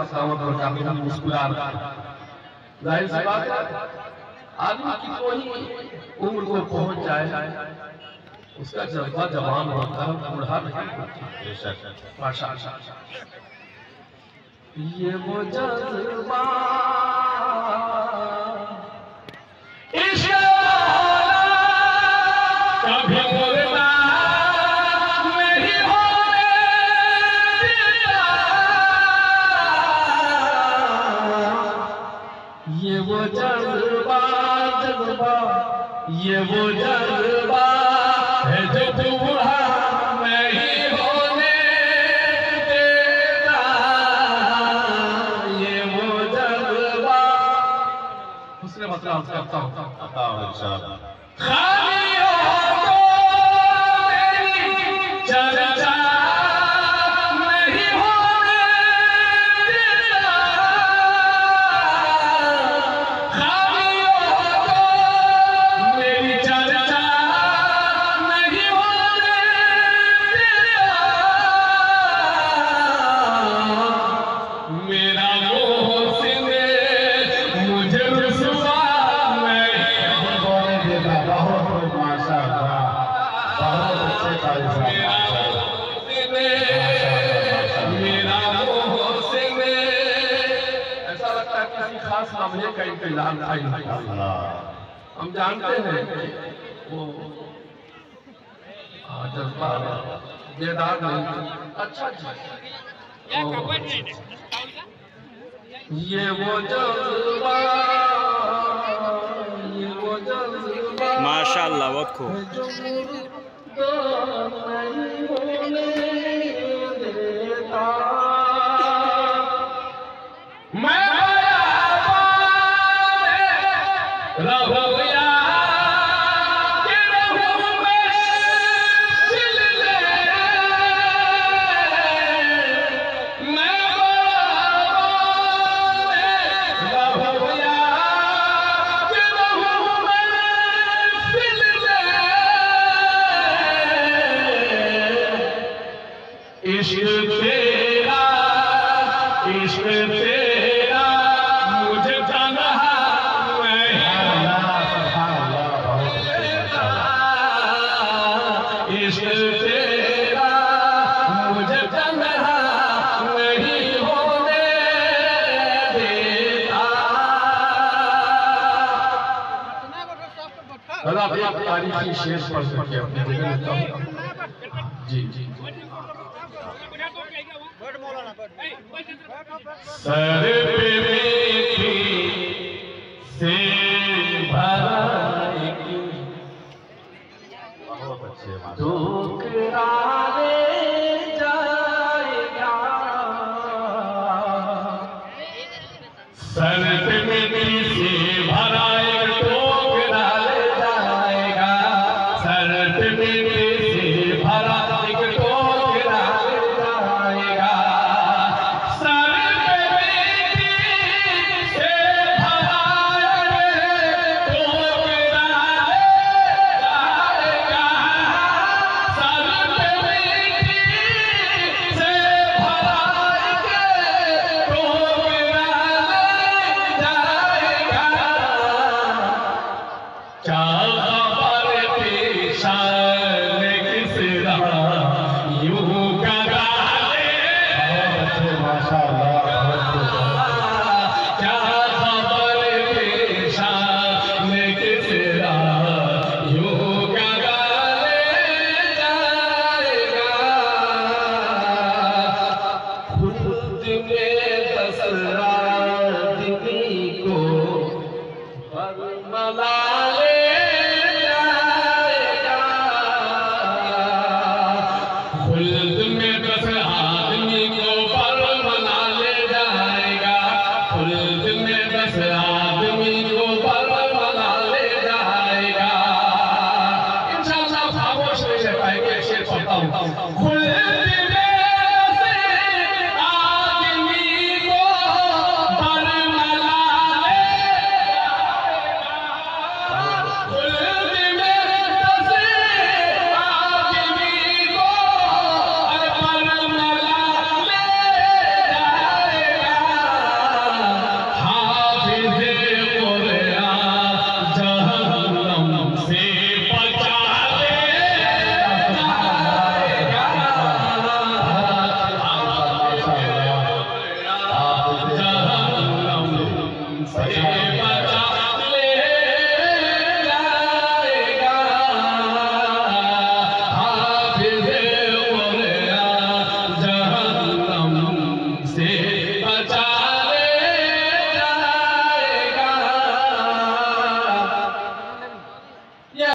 साथ दावत और काफी मुस्कुरा रहा है। जाहिर सी बात है आदमी की कोई उम्र को पहुंच जाए उसका जज्बा जवान होता है, बूढ़ा नहीं होता। माशाअल्लाह ये वो जज्बा कभी मुर्दा नहीं होने देता, ये वो जज्बा ये वो जज्बा है जो बूढ़ा नहीं होने देता, ये वो जज्बा। उसने मतलब करता हूँ खाली हो तो मेरी चर्चा नहीं होने देता, खाली हो तो मेरी चर्चा नहीं होने देता, मेरा मोहसिन मुझे रुसवा हमने का इंतजार था। हम जानते हैं वो जज्बा बेदार नहीं। अच्छा ये वो जज्बा माशाअल्लाह बहुत खूब। इश्क तेरा मुझे तन्हा इश्क तेरा मुझे तन्हा नहीं होने देता। तारीखी शेर पढ़ के अपने देता हूँ। जी जी सर पे मीठी से भराएगी ठुकराने जाएगा, सर पे मीठी से भरा